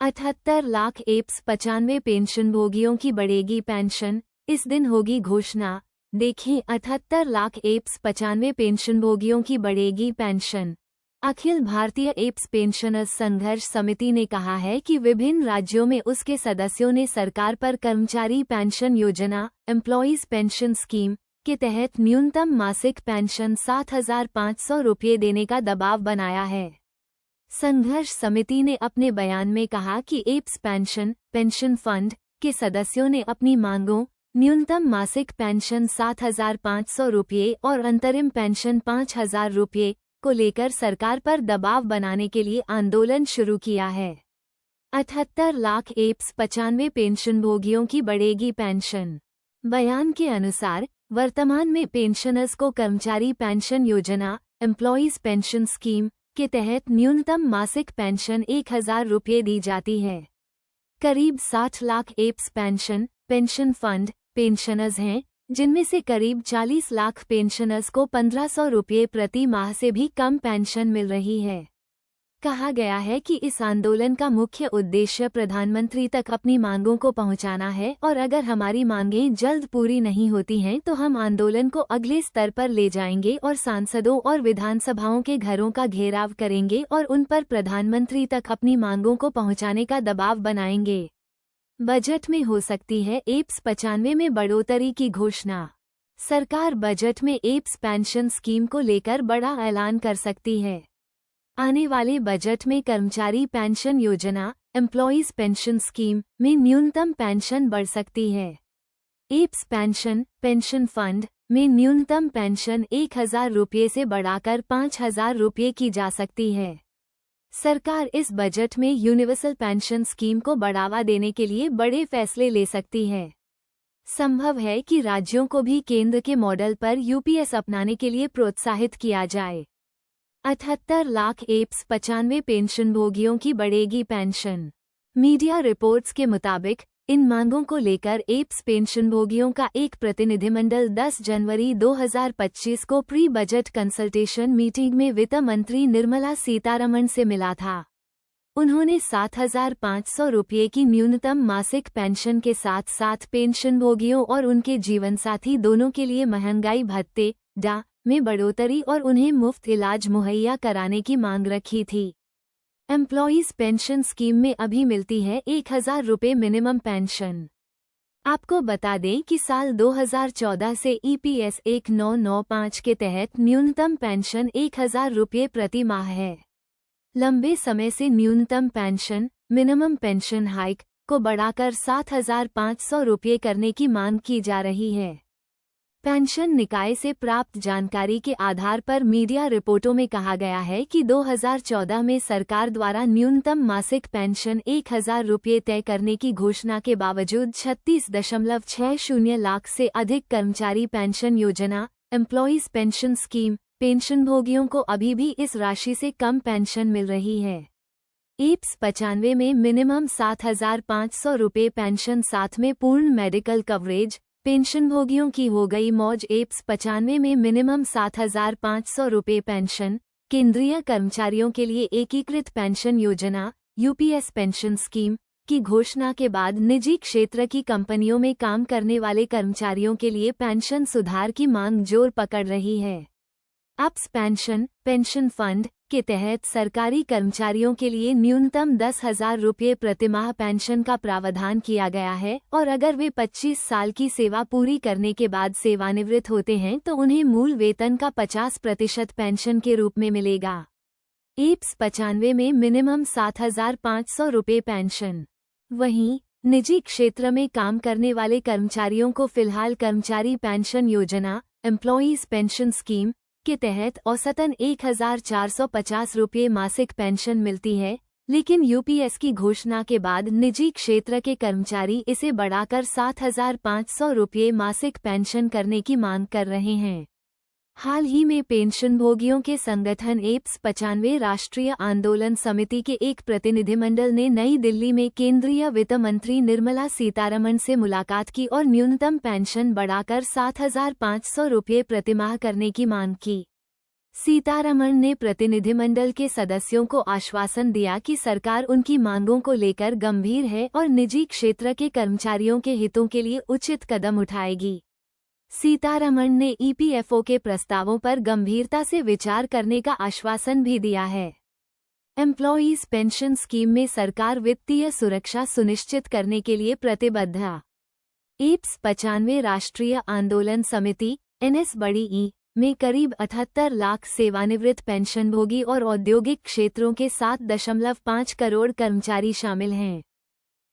78 lakh apps 95 पेंशनभोगियों की बढ़ेगी पेंशन, इस दिन होगी घोषणा। देखें 78 लाख एप्स 95 पेंशनभोगियों की बढ़ेगी pension. Akhil Bharatiya apps pensioners संघर्ष समिति ने कहा है कि विभिन्न राज्यों में उसके सदस्यों ने सरकार पर कर्मचारी पेंशन योजना एम्प्लॉयज पेंशन स्कीम के तहत न्यूनतम मासिक पेंशन 7,500 रुपये देने का दबाव बनाया है। संघर्ष समिति ने अपने बयान में कहा कि एप्स पेंशन फंड के सदस्यों ने अपनी मांगों न्यूनतम मासिक पेंशन 7,500 रुपये और अंतरिम पेंशन 5,000 रुपये को लेकर सरकार पर दबाव बनाने के लिए आंदोलन शुरू किया है। 78 लाख एप्स 95 पेंशनभोगियों की बढ़ेगी पेंशन। बयान के अनुसार वर्तमान में पेंशनर्स को कर्मचारी पेंशन योजना एम्प्लॉयज पेंशन स्कीम के तहत न्यूनतम मासिक पेंशन 1,000 रुपये दी जाती है। करीब 60 lakh apps pension fund pensioners हैं, जिनमें से करीब 40 लाख पेंशनर्स को 1,500 रुपये प्रति माह से भी कम पेंशन मिल रही है। कहा गया है कि इस आंदोलन का मुख्य उद्देश्य प्रधानमंत्री तक अपनी मांगों को पहुंचाना है और अगर हमारी मांगें जल्द पूरी नहीं होती हैं तो हम आंदोलन को अगले स्तर पर ले जाएंगे और सांसदों और विधानसभाओं के घरों का घेराव करेंगे और उन पर प्रधानमंत्री तक अपनी मांगों को पहुंचाने का दबाव बनाएंगे। बजट में हो सकती है एप्स 95 में बढ़ोतरी की घोषणा। सरकार बजट में एप्स पेंशन स्कीम को लेकर बड़ा ऐलान कर सकती है। आने वाले बजट में कर्मचारी पेंशन योजना एम्प्लॉयज पेंशन स्कीम में न्यूनतम पेंशन बढ़ सकती है। एप्स पेंशन फंड में न्यूनतम पेंशन 1,000 रुपये से बढ़ाकर 5,000 रुपये की जा सकती है। सरकार इस बजट में यूनिवर्सल पेंशन स्कीम को बढ़ावा देने के लिए बड़े फैसले ले सकती है। संभव है कि राज्यों को भी केंद्र के मॉडल पर यूपीएस अपनाने के लिए प्रोत्साहित किया जाए। 78 लाख एप्स 95 पेंशनभोगियों की बढ़ेगी पेंशन। मीडिया रिपोर्ट्स के मुताबिक इन मांगों को लेकर एप्स पेंशनभोगियों का एक प्रतिनिधिमंडल 10 जनवरी 2025 को प्री बजट कंसल्टेशन मीटिंग में वित्त मंत्री निर्मला सीतारमण से मिला था। उन्होंने 7,500 रुपये की न्यूनतम मासिक पेंशन के साथ साथ पेंशनभोगियों और उनके जीवनसाथी दोनों के लिए महंगाई भत्ते डा में बढ़ोतरी और उन्हें मुफ्त इलाज मुहैया कराने की मांग रखी थी। एम्प्लॉयज पेंशन स्कीम में अभी मिलती है 1,000 रुपये मिनिमम पेंशन। आपको बता दें कि साल 2014 से ईपीएस 1995 के तहत न्यूनतम पेंशन 1,000 रुपये प्रति माह है। लंबे समय से न्यूनतम पेंशन मिनिमम पेंशन हाइक को बढ़ाकर 7,500 रुपये करने की मांग की जा रही है। पेंशन निकाय से प्राप्त जानकारी के आधार पर मीडिया रिपोर्टों में कहा गया है कि 2014 में सरकार द्वारा न्यूनतम मासिक पेंशन 1,000 रुपये तय करने की घोषणा के बावजूद 36.60 लाख से अधिक कर्मचारी पेंशन योजना एम्प्लॉयज पेंशन स्कीम पेंशनभोगियों को अभी भी इस राशि से कम पेंशन मिल रही है। एप्स 95 में मिनिमम 7,500 रुपये पेंशन साथ में पूर्ण मेडिकल कवरेज पेंशनभोगियों की हो गई मौज। एप्स 95 में मिनिमम 7,500 रुपये पेंशन केंद्रीय कर्मचारियों के लिए एकीकृत पेंशन योजना यूपीएस पेंशन स्कीम की घोषणा के बाद निजी क्षेत्र की कंपनियों में काम करने वाले कर्मचारियों के लिए पेंशन सुधार की मांग जोर पकड़ रही है। एप्स पेंशन फंड के तहत सरकारी कर्मचारियों के लिए न्यूनतम 10,000 रुपये प्रतिमाह पेंशन का प्रावधान किया गया है और अगर वे 25 साल की सेवा पूरी करने के बाद सेवानिवृत्त होते हैं तो उन्हें मूल वेतन का 50% पेंशन के रूप में मिलेगा। एप्स 95 में मिनिमम 7,500 रुपये पेंशन। वहीं निजी क्षेत्र में काम करने वाले कर्मचारियों को फिलहाल कर्मचारी पेंशन योजना एम्प्लॉयज पेंशन स्कीम के तहत औसतन 1,450 रुपये मासिक पेंशन मिलती है, लेकिन यूपीएस की घोषणा के बाद निजी क्षेत्र के कर्मचारी इसे बढ़ाकर 7,500 रुपये मासिक पेंशन करने की मांग कर रहे हैं। हाल ही में पेंशनभोगियों के संगठन एप्स 95 राष्ट्रीय आंदोलन समिति के एक प्रतिनिधिमंडल ने नई दिल्ली में केंद्रीय वित्त मंत्री निर्मला सीतारमण से मुलाकात की और न्यूनतम पेंशन बढ़ाकर 7,500 रुपये प्रतिमाह करने की मांग की। सीतारमण ने प्रतिनिधिमंडल के सदस्यों को आश्वासन दिया कि सरकार उनकी मांगों को लेकर गंभीर है और निजी क्षेत्र के कर्मचारियों के हितों के लिए उचित कदम उठाएगी। सीतारमण ने ईपीएफओ के प्रस्तावों पर गंभीरता से विचार करने का आश्वासन भी दिया है। एम्प्लॉयीज पेंशन स्कीम में सरकार वित्तीय सुरक्षा सुनिश्चित करने के लिए प्रतिबद्ध है। एप्स 95 राष्ट्रीय आंदोलन समिति NS बड़ी ई में करीब 78 लाख सेवानिवृत्त पेंशनभोगी और औद्योगिक क्षेत्रों के 7.5 करोड़ कर्मचारी शामिल हैं।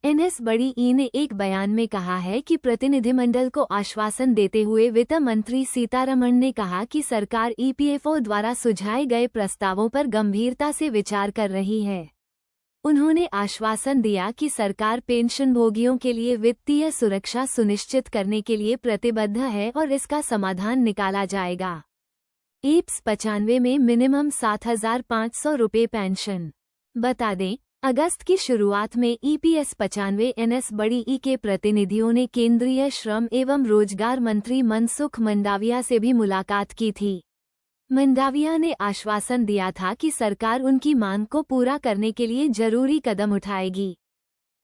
NS बड़ी ई ने एक बयान में कहा है कि प्रतिनिधिमंडल को आश्वासन देते हुए वित्त मंत्री सीतारमण ने कहा कि सरकार ईपीएफओ द्वारा सुझाए गए प्रस्तावों पर गंभीरता से विचार कर रही है। उन्होंने आश्वासन दिया कि सरकार पेंशनभोगियों के लिए वित्तीय सुरक्षा सुनिश्चित करने के लिए प्रतिबद्ध है और इसका समाधान निकाला जाएगा। एप्स 95 में मिनिमम 7,500 रुपये पेंशन। बता दें, अगस्त की शुरुआत में EPS 95 NS बड़ी ई के प्रतिनिधियों ने केंद्रीय श्रम एवं रोजगार मंत्री मनसुख मंडाविया से भी मुलाकात की थी। मंडाविया ने आश्वासन दिया था कि सरकार उनकी मांग को पूरा करने के लिए जरूरी कदम उठाएगी।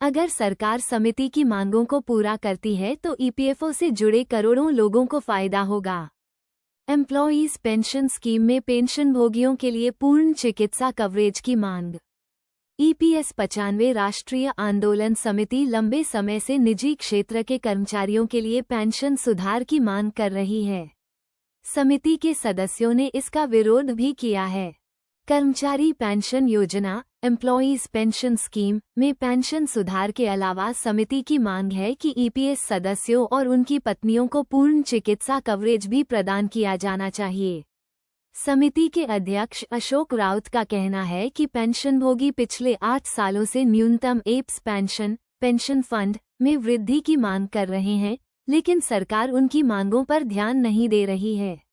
अगर सरकार समिति की मांगों को पूरा करती है तो ईपीएफओ से जुड़े करोड़ों लोगों को फायदा होगा। एम्प्लॉयीज पेंशन स्कीम में पेंशनभोगियों के लिए पूर्ण चिकित्सा कवरेज की मांग। EPS 95 राष्ट्रीय आंदोलन समिति लंबे समय से निजी क्षेत्र के कर्मचारियों के लिए पेंशन सुधार की मांग कर रही है। समिति के सदस्यों ने इसका विरोध भी किया है। कर्मचारी पेंशन योजना एम्प्लॉयीज पेंशन स्कीम में पेंशन सुधार के अलावा समिति की मांग है कि EPS सदस्यों और उनकी पत्नियों को पूर्ण चिकित्सा कवरेज भी प्रदान किया जाना चाहिए। समिति के अध्यक्ष अशोक राउत का कहना है कि पेंशनभोगी पिछले 8 सालों से न्यूनतम एप्स पेंशन फंड में वृद्धि की मांग कर रहे हैं, लेकिन सरकार उनकी मांगों पर ध्यान नहीं दे रही है।